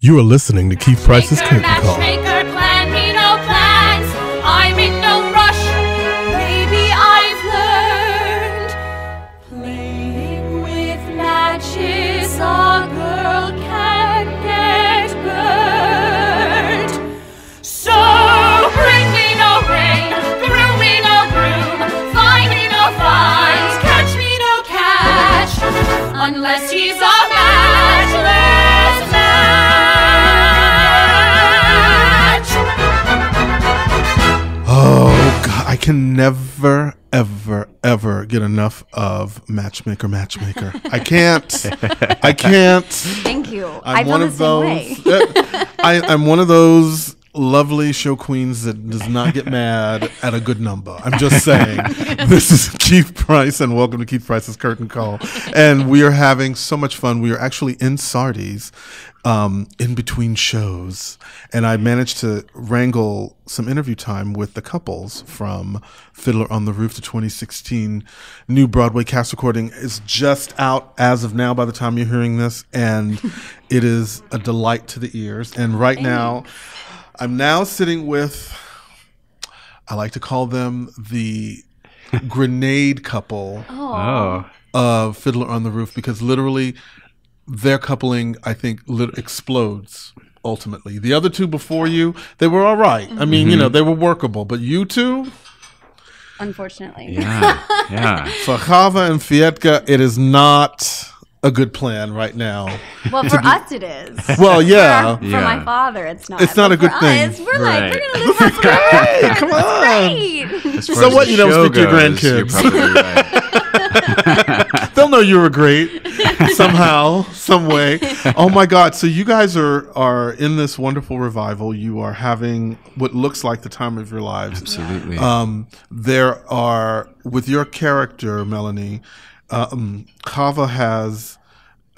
You are listening to Keith Price's Curtain Call. Matchmaker, plan me no plans. I'm in no rush. Maybe I've learned playing with matches. A girl can get burned. So bring me no ring, groom me no groom, find me no find, catch me no catch, unless he's a matchless man. Oh, God, I can never, ever get enough of Matchmaker. I can't. Thank you. I feel the same way. I'm one of those lovely show queens that does not get mad at a good number. I'm just saying. This is Keith Price, and welcome to Keith Price's Curtain Call. And we are having so much fun. We are actually in Sardi's, in between shows, and I managed to wrangle some interview time with the couples from Fiddler on the Roof. The 2016 new Broadway cast recording is just out as of now by the time you're hearing this, and it is a delight to the ears. And right now, I'm now sitting with, I like to call them the grenade couple of Fiddler on the Roof, because literally their coupling, I think, explodes ultimately. The other two before you, they were all right. I mean, you know, they were workable, but you two, Unfortunately. Yeah. for Chava and Fiedka, it is not a good plan right now. Well, for us it is. Well, yeah. For my father, it's not. It's not a good for thing. Us, we're Right. like, we're going to live happily. Hey, come on. Great. So what, you don't speak to your grandkids? You're probably right. They'll know you were great somehow, some way. Oh my God! So you guys are in this wonderful revival. You are having what looks like the time of your lives. Absolutely. There are, with your character, Melanie, Kava has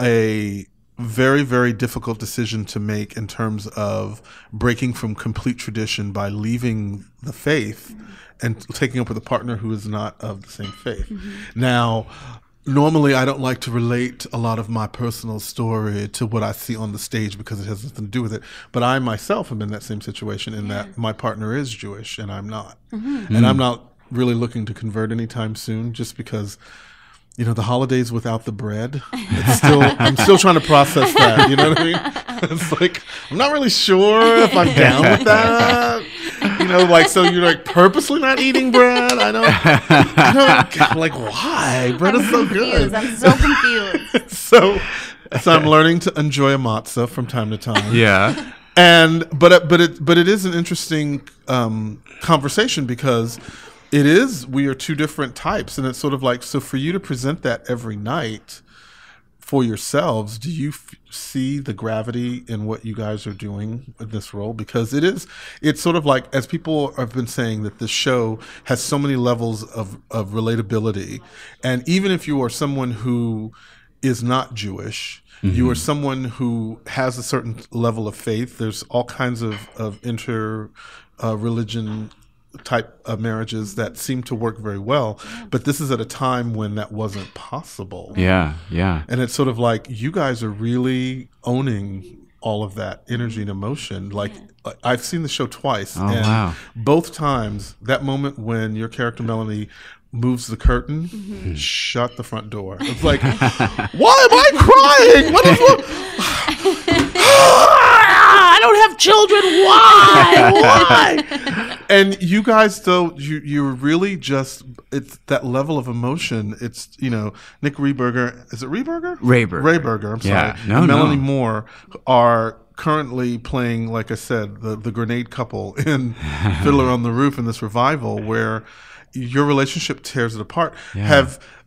a very, very difficult decision to make in terms of breaking from complete tradition by leaving the faith and taking up with a partner who is not of the same faith. Now, normally I don't like to relate a lot of my personal story to what I see on the stage because it has nothing to do with it. But I myself am in that same situation in that my partner is Jewish and I'm not. And I'm not really looking to convert anytime soon, just because, you know, the holidays without the bread, I'm still trying to process that. You know what I mean? It's like, I'm not really sure if I'm down with that. You know, like, so you're like purposely not eating bread? I don't like, why? Bread is so good. I'm so confused. So I'm learning to enjoy a matzah from time to time. Yeah. And but it is an interesting conversation, because we are two different types, and it's sort of like, so for you to present that every night for yourselves, do you see the gravity in what you guys are doing in this role? Because it's sort of like, as people have been saying, that this show has so many levels of relatability, and even if you are someone who is not Jewish, you are someone who has a certain level of faith. There's all kinds of inter-religion type of marriages that seem to work very well, but this is at a time when that wasn't possible. Yeah. And it's sort of like, you guys are really owning all of that energy and emotion. Like, I've seen the show twice, and both times, that moment when your character Melanie moves the curtain, shut the front door. It's like, why am I crying? What? I don't have children. Why? And you guys, though, you're really just, it's that level of emotion. It's, you know, Nick Rehberger. Is it Rehberger? Rehberger. I'm sorry. And Melanie Moore are currently playing, like I said, the grenade couple in Fiddler on the Roof in this revival, where your relationship tears it apart.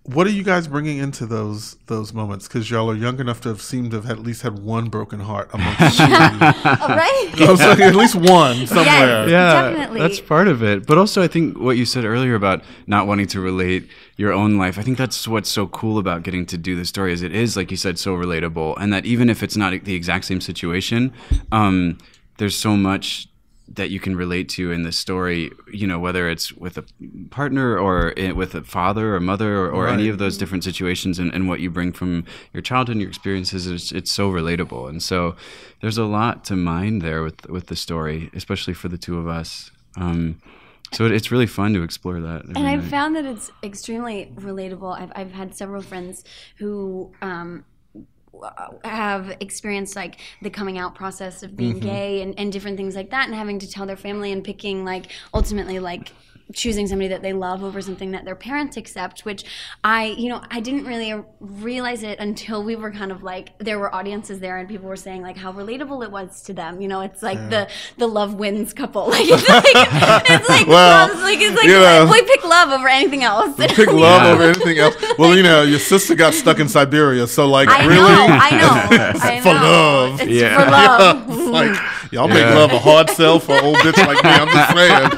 What are you guys bringing into those moments? Because y'all are young enough to have seemed to have at least had one broken heart amongst you. Right? I was like, at least one somewhere. Yeah, definitely. that's part of it. But also, I think what you said earlier about not wanting to relate your own life, I think that's what's so cool about getting to do the story, is it is, like you said, so relatable. And that even if it's not the exact same situation, there's so much that you can relate to in this story, you know, whether it's with a partner or with a father or mother or any of those different situations, and what you bring from your childhood and your experiences, it's so relatable. And so there's a lot to mine there with the story, especially for the two of us. So it's really fun to explore that. And I've found that it's extremely relatable. I've had several friends who have experienced like the coming out process of being gay and different things like that, and having to tell their family and picking like ultimately like choosing somebody that they love over something that their parents accept, which I didn't really realize it until we were kind of like, there were audiences there and people were saying like how relatable it was to them. You know, it's like the love wins couple. Like it's like well, we pick love over anything else. Pick love over anything else. Well, you know, your sister got stuck in Siberia, so like I know. For love. It's for love. Like y'all make love a hard sell for an old bitch like me. I'm just saying.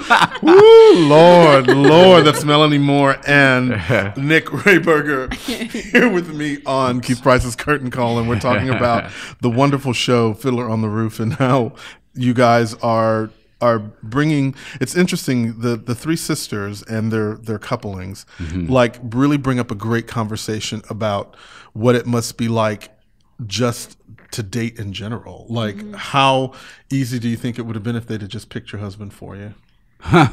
Woo, Lord, that's Melanie Moore and Nick Rehberger here with me on Keith Price's Curtain Call, and we're talking about the wonderful show Fiddler on the Roof and how you guys are bringing. It's interesting, the three sisters and their couplings like really bring up a great conversation about what it must be like just to date in general. Like how easy do you think it would have been if they'd have just picked your husband for you?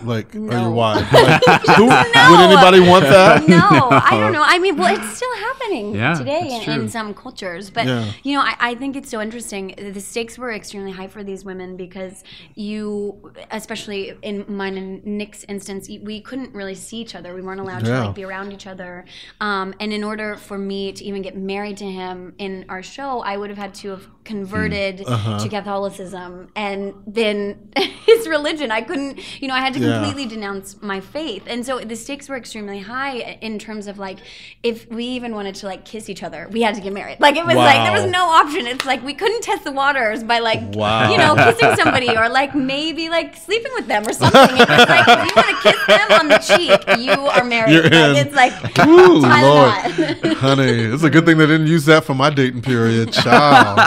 Like, or your wife? Like, would anybody want that? No, I don't know. I mean, well, it's still happening today in some cultures. But, you know, I think it's so interesting. The stakes were extremely high for these women because you, especially in mine and Nick's instance, we couldn't really see each other. We weren't allowed to like be around each other. And in order for me to even get married to him in our show, I would have had to have converted to Catholicism and then his religion. I couldn't, you know, I had to completely denounce my faith. And so the stakes were extremely high in terms of like, if we even wanted to like kiss each other, we had to get married. Like it was like, there was no option. It's like, we couldn't test the waters by like, you know, kissing somebody or like maybe like sleeping with them or something. It was like, if you want to kiss them on the cheek, you are married. Like, it's like, ooh, Lord. Honey, it's a good thing they didn't use that for my dating period. Child.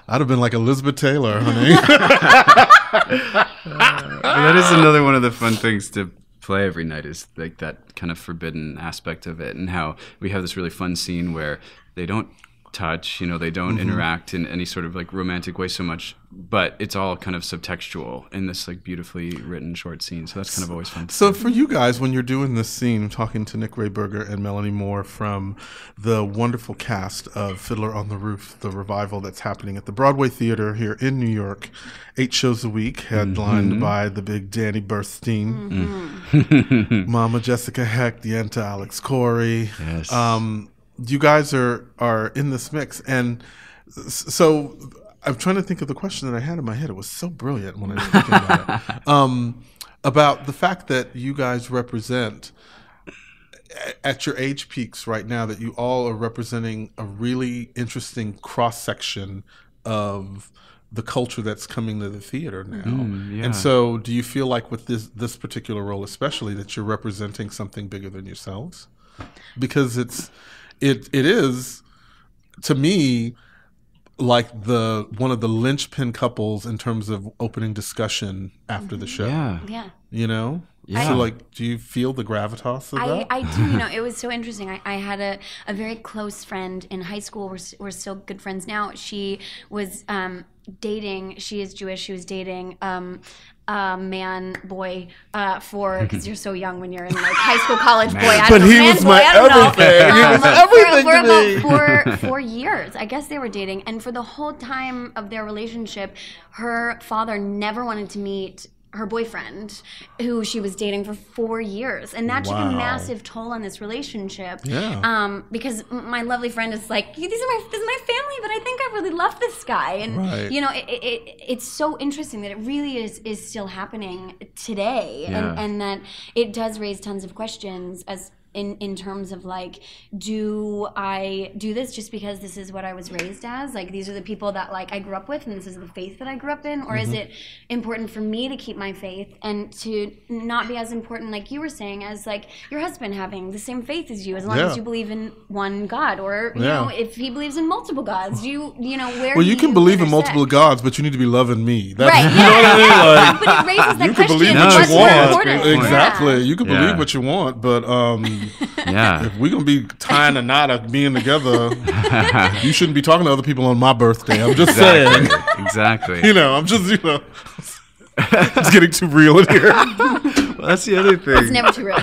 I'd have been like Elizabeth Taylor, honey. That is another one of the fun things to play every night, is like that kind of forbidden aspect of it, and how we have this really fun scene where they don't touch, you know, they don't interact in any sort of like romantic way so much, but it's all kind of subtextual in this like beautifully written short scene. So that's kind of always fun. So for you guys, when you're doing this scene, talking to Nick Rehberger and Melanie Moore from the wonderful cast of Fiddler on the Roof, the revival that's happening at the Broadway Theater here in New York, 8 shows a week, headlined by the big Danny Burstein, Mama Jessica Heck, Dienta Alex Corey. Yes. You guys are in this mix, and so I'm trying to think of the question that I had in my head. It was so brilliant when I was thinking about it. About the fact that you guys represent, at your age peaks right now, that you all are representing a really interesting cross-section of the culture that's coming to the theater now. And so do you feel like with this particular role especially that you're representing something bigger than yourselves? Because it is, to me, like one of the linchpin couples in terms of opening discussion after the show. Yeah. You know? Yeah. So, like, do you feel the gravitas of that? I do. You know, it was so interesting. I had a very close friend in high school. We're still good friends now. She was dating. She is Jewish. She was dating boy for, because you're so young when you're in like high school, college boy. But he was my everything. He was everything for to me. about 4 years, I guess they were dating, and for the whole time of their relationship, her father never wanted to meet her boyfriend, who she was dating for 4 years, and that took a massive toll on this relationship. Because my lovely friend is like, this is my family, but I think I really love this guy, and you know, it's so interesting that it really is still happening today, and that it does raise tons of questions, as in terms of like, do I do this just because this is what I was raised as? Like, these are the people that like I grew up with, and this is the faith that I grew up in, or is it important for me to keep my faith and to not be as important, like you were saying, as like your husband having the same faith as you, as long as you believe in one God, or you know, if he believes in multiple gods, you know, where well, you can believe in multiple gods, but you need to be loving me. That's, right? You know what I mean? Like, but it raises that you question. can believe what you want. Exactly. You can believe what you want, but if we're gonna be tying a knot of being together, you shouldn't be talking to other people on my birthday. I'm just saying. Exactly. You know, I'm just, you know, it's getting too real in here. Well, that's the other thing. It's never too real.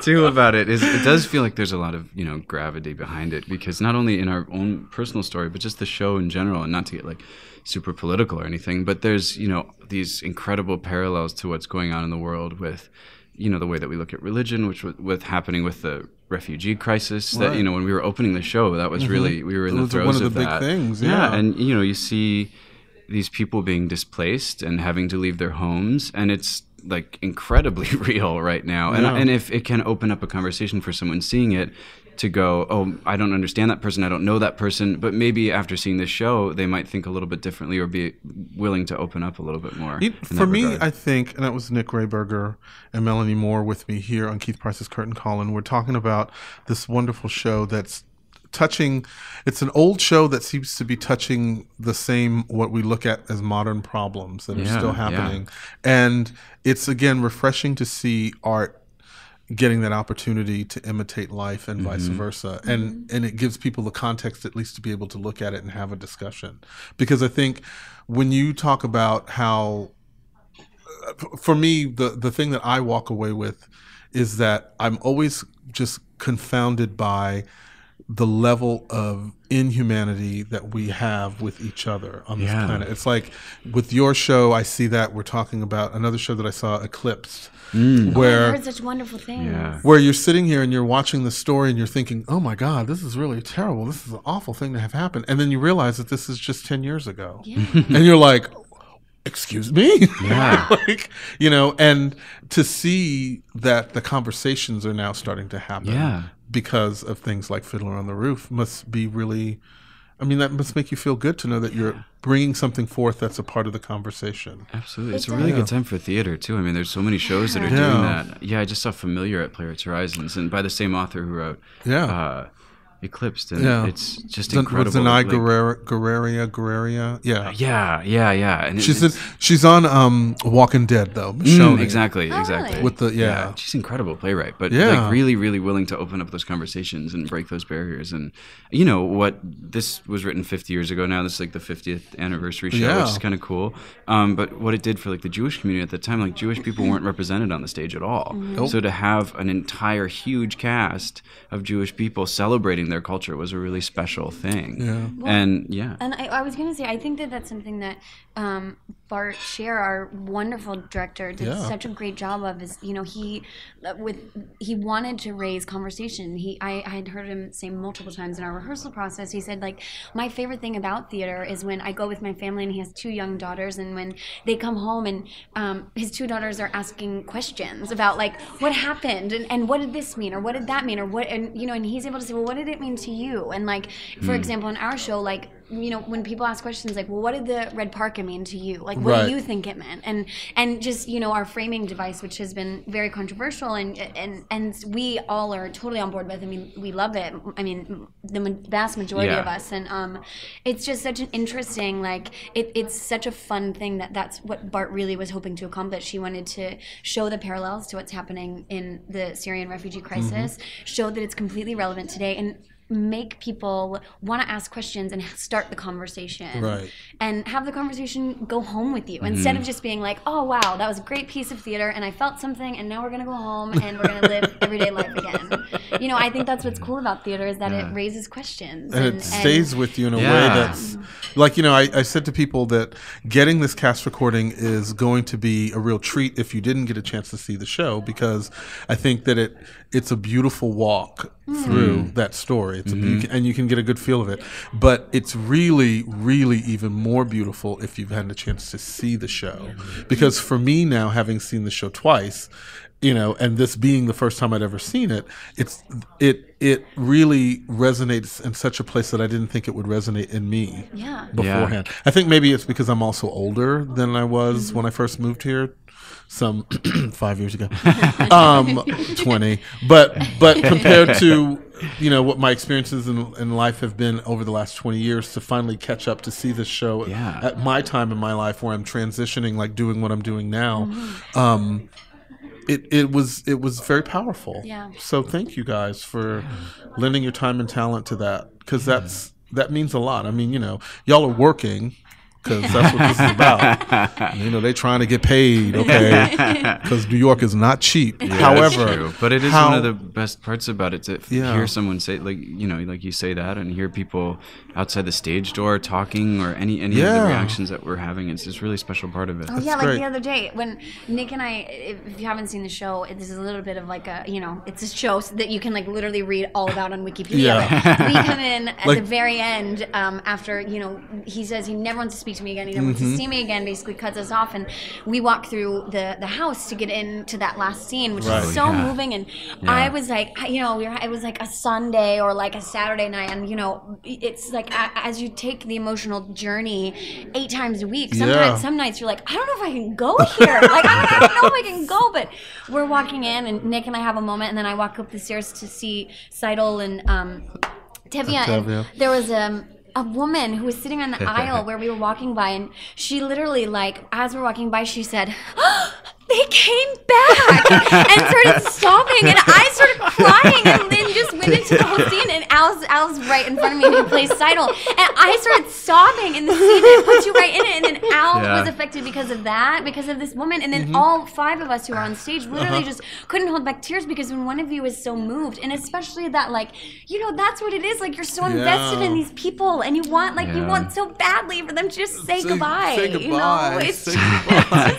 Too about it is it does feel like there's a lot of, you know, gravity behind it, because not only in our own personal story, but just the show in general, and not to get like super political or anything, but there's, you know, these incredible parallels to what's going on in the world with, you know, the way that we look at religion, which with happening with the refugee crisis, that, you know, when we were opening the show, that was really, we were in the throes of that. One of the big things, yeah. And, you know, you see these people being displaced and having to leave their homes, and it's like incredibly real right now. And if it can open up a conversation for someone seeing it, to go, oh, I don't understand that person, I don't know that person, but maybe after seeing this show, they might think a little bit differently or be willing to open up a little bit more. For me, I think, and that was Nick Rehberger and Melanie Moore with me here on Keith Price's Curtain Call, and we're talking about this wonderful show that's touching, it's an old show that seems to be touching the same, what we look at as modern problems that are still happening. And it's, again, refreshing to see art getting that opportunity to imitate life and vice versa. And it gives people the context at least to be able to look at it and have a discussion. Because I think when you talk about how, for me, the thing that I walk away with is that I'm always just confounded by the level of inhumanity that we have with each other on this planet. It's like with your show, I see that. We're talking about another show that I saw, Eclipsed, where I've heard such wonderful things. Where you're sitting here and you're watching the story and you're thinking, oh my God, this is really terrible. This is an awful thing to have happened. And then you realize that this is just 10 years ago. And you're like, excuse me? Like, you know, and to see that the conversations are now starting to happen because of things like Fiddler on the Roof must be really, I mean, that must make you feel good to know that you're bringing something forth that's a part of the conversation. Absolutely. It's a really good time for theater, too. I mean, there's so many shows that are doing that. Yeah, I just saw Familiar at Playwrights Horizons, and by the same author who wrote Eclipsed, and it's just incredible. Zanai Guerrera. Yeah. And she's on Walking Dead though. Exactly. With the she's an incredible playwright, but like really, really willing to open up those conversations and break those barriers. And you know what? This was written 50 years ago. Now this is like the 50th anniversary show, which is kind of cool. But what it did for like the Jewish community at the time, like Jewish people weren't represented on the stage at all. So to have an entire huge cast of Jewish people celebrating their culture was a really special thing. And I was going to say, I think that that's something that Bart Scher, our wonderful director, did such a great job of. Is, you know, he wanted to raise conversation. I had heard him say multiple times in our rehearsal process. He said, like, my favorite thing about theater is when I go with my family, and he has 2 young daughters, and when they come home and his 2 daughters are asking questions about like what happened and what did this mean or what did that mean or what, and you know, and he's able to say, well, what did it mean to you? And like, for example, in our show, like, you know, when people ask questions like, well, what did the red parka mean to you? Like, what do you think it meant? And just, you know, our framing device, which has been very controversial, and we all are totally on board with. I mean, we love it. I mean, the vast majority of us, and it's just such an interesting, like, it's such a fun thing that's what Bart really was hoping to accomplish. He wanted to show the parallels to what's happening in the Syrian refugee crisis, show that it's completely relevant today, and make people want to ask questions and start the conversation, and have the conversation go home with you instead of just being like, oh wow, that was a great piece of theater and I felt something and now we're gonna go home and we're gonna live everyday life again. You know, I think that's what's cool about theater, is that it raises questions and it stays with you in a way that's like, you know, I said to people that getting this cast recording is going to be a real treat if you didn't get a chance to see the show, because I think that it's a beautiful walk through that story. It's and you can get a good feel of it. But it's really, really even more beautiful if you've had a chance to see the show. Because for me now, having seen the show twice, and this being the first time I'd ever seen it, it really resonates in such a place that I didn't think it would resonate in me beforehand. I think maybe it's because I'm also older than I was when I first moved here, some 5 years ago, 20. But compared to what my experiences in life have been over the last 20 years, to finally catch up to see this show at my time in my life where I'm transitioning, like doing what I'm doing now. It was very powerful. Yeah. So thank you guys for lending your time and talent to that, because that means a lot. I mean, y'all are working, because that's what this is about. They're trying to get paid, okay? Because New York is not cheap. Yeah, however, that's true. But it is one of the best parts about it to hear someone say, like you say that, and hear people outside the stage door talking, or any of the reactions that we're having. It's just a really special part of it. Oh, yeah, like the other day when Nick and I, if you haven't seen the show, this is a little bit of like a, it's a show that you can like literally read all about on Wikipedia. Yeah. We come in at the very end after, he says he never wants to speak to me again. He never wants to see me again. Basically cuts us off, and we walk through the house to get into that last scene, which is so moving. And I was like, it was like a Sunday or like a Saturday night, and it's like as you take the emotional journey 8 times a week. Sometimes some nights you're like, I don't know if I can go here. Like I don't know if I can go. But we're walking in, and Nick and I have a moment, and then I walk up the stairs to see Seidel and Tevye. And there was a woman who was sitting on the aisle where we were walking by, and she literally, like, as we're walking by, she said, oh, they came back, and started sobbing, and I started crying, and then just went into the whole scene, and Al's right in front of me, who plays Seidel, and I started sobbing in the scene, and it puts you right in it, and then Al was affected because of that, because of this woman, and then all 5 of us who were on stage literally just couldn't hold back tears, because when one of you is so moved, and especially that, like, that's what it is, like, you're so invested in these people, and you want, like, you want so badly for them to just say goodbye, say goodbye, it's just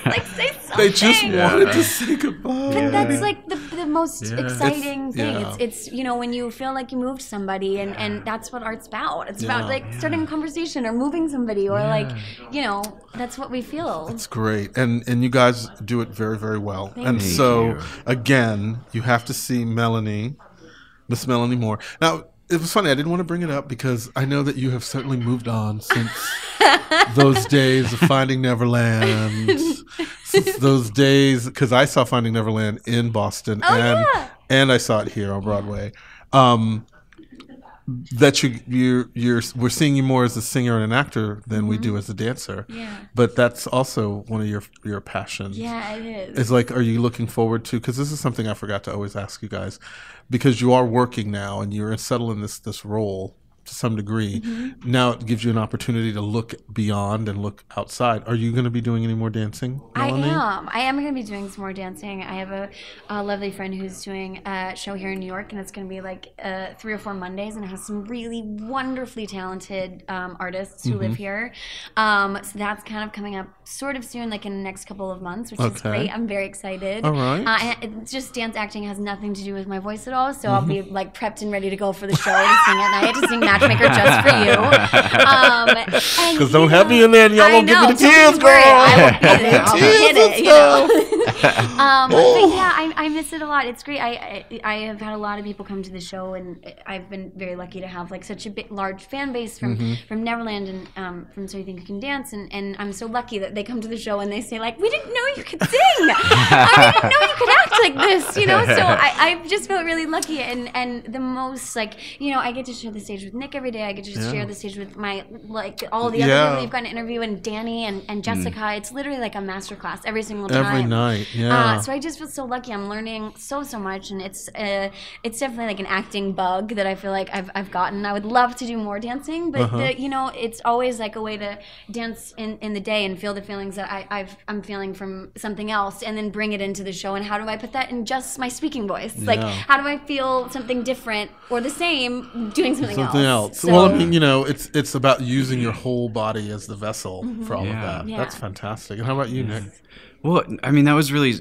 like, say something. They just wanted to say goodbye. But that's like the most exciting thing. It's when you feel like you moved somebody, and that's what art's about. It's about like starting a conversation or moving somebody, or like that's what we feel. It's great, and you guys do it very, very well. Thank you. Again, you have to see Miss Melanie Moore. Now, it was funny. I didn't want to bring it up because I know that you have certainly moved on since those days of Finding Neverland. Since those days, because I saw Finding Neverland in Boston, and I saw it here on Broadway. That we're seeing you more as a singer and an actor than we do as a dancer. Yeah. But that's also one of your passions. Yeah, it is. It's like, are you looking forward to? Because this is something I forgot to always ask you guys. Because you are working now and you're settled in this role to some degree. Now it gives you an opportunity to look beyond and look outside. Are you going to be doing any more dancing, Melanie? I am going to be doing some more dancing. I have a lovely friend who's doing a show here in New York, and it's going to be like 3 or 4 Mondays, and it has some really wonderfully talented artists who live here. So that's kind of coming up sort of soon, like in the next couple of months, which is great. I'm very excited. All right. It's just dance acting has nothing to do with my voice at all, so I'll be like prepped and ready to go for the show to sing at night, to sing Matchmaker just for you. Because don't have me in there and y'all won't give me the tears, girl. I won't be there. I'll hit it, But yeah, I miss it a lot. It's great. I have had a lot of people come to the show, and I've been very lucky to have like such a large fan base from Neverland and from So You Think You Can Dance, and I'm so lucky that they come to the show and they say like, we didn't know you could sing. I didn't know you could act like this, So I just felt really lucky, and the most like, I get to share the stage with Nick every day. I get to share the stage with my all the other people you've gotten to interview, and Danny and Jessica. It's literally like a masterclass every single time. Every night, so I just feel so lucky. I'm learning so much, and it's definitely like an acting bug that I feel like I've gotten. I would love to do more dancing, but it's always like a way to dance in the day and feel the feelings that I'm feeling from something else, and then bring it into the show. And how do I put that in just my speaking voice? Like, how do I feel something different or the same doing something else? So, well, I mean, it's about using your whole body as the vessel for all of that. That's fantastic. And how about you, Nick? Well, I mean, that was really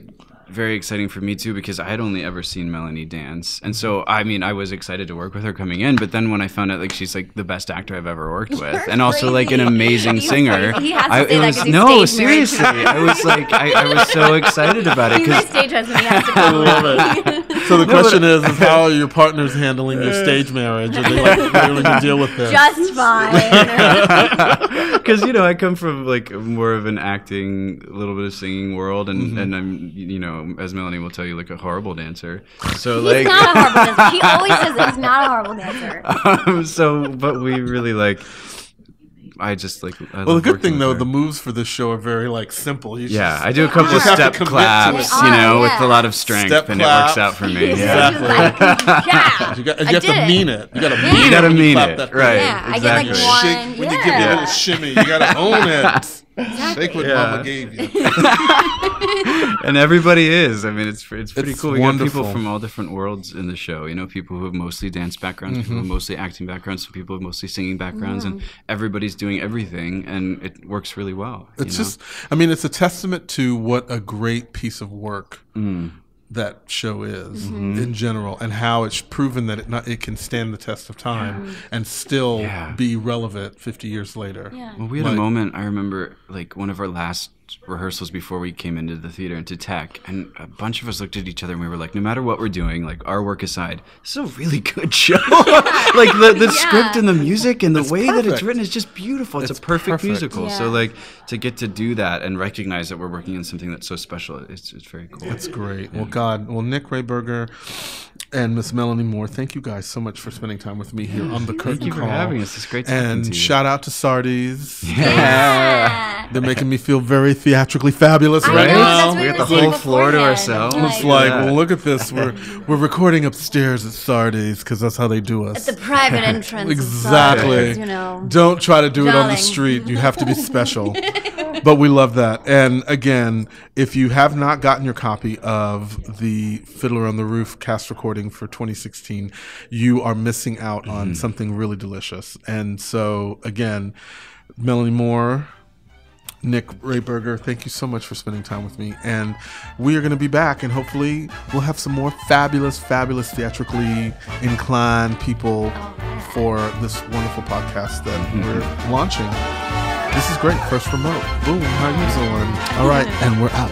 very exciting for me too, because I had only ever seen Melanie dance, and so I mean, I was excited to work with her coming in. But then when I found out like she's like the best actor I've ever worked with, and also like an amazing singer, he has to say that 'cause he's no, stage married to seriously, I was like, I was so excited about it. He's my stage husband. He has to I go. love it. So the question is how are your partners handling your stage marriage? Are they like willing to deal with this? Just fine. Because you know, I come from like more of an acting, a little bit of singing world, and I'm, you know, as Melanie will tell you, like a horrible dancer. So He's like, not a horrible dancer. He always says that he's not a horrible dancer. so, but we really like. I just like. Well, the good thing though, the moves for this show are very like simple. I do a couple of step claps, you know, with a lot of strength, step and clap. it works out for me. Exactly. Yeah. You have to mean it. You got to Yeah. mean You it. gotta when you mean clap it, that thing. right? Yeah, I exactly. get like Shake, one. when you give me a little shimmy, you got to own it. Exactly. Shake what Mama gave you. And everybody is. I mean, it's pretty It's cool. We wonderful. got people from all different worlds in the show. You know, people who have mostly dance backgrounds, people who have mostly acting backgrounds, some people who have mostly singing backgrounds, and everybody's doing everything, and it works really well. It's just, I mean, it's a testament to what a great piece of work that show is in general, and how it's proven that it can stand the test of time and still be relevant 50 years later. Yeah. Well, we had a moment, I remember, like one of our last rehearsals before we came into the theater, into tech, and a bunch of us looked at each other and we were like, no matter what we're doing, like our work aside, this is a really good show. Like the script and the music and the way that it's written is just beautiful. It's a perfect musical. Yeah. So like to get to do that and recognize that we're working on something that's so special, it's very cool. That's great. Well, Nick Rehberger and Miss Melanie Moore, thank you guys so much for spending time with me here on the Curtain Thank you for Call. having us. It's great talking And to you. shout out to Sardi's. Yeah. They're making me feel very theatrically fabulous I right know, now. that's what We got were the saying whole floor to beforehand. ourselves. I'm It's like, Yeah. well, look at this. We're recording upstairs at Sardi's because that's how they do us. It's a private entrance. Exactly. You know. Don't try to do it on the Darling. street. You have to be special. But we love that. And again, if you have not gotten your copy of the Fiddler on the Roof cast recording for 2016, you are missing out on something really delicious. And so, again, Melanie Moore, Nick Rehberger, thank you so much for spending time with me. And we are going to be back, and hopefully we'll have some more fabulous theatrically inclined people for this wonderful podcast that we're launching. This is great. First remote. Boom. How you doing? All right. And we're out.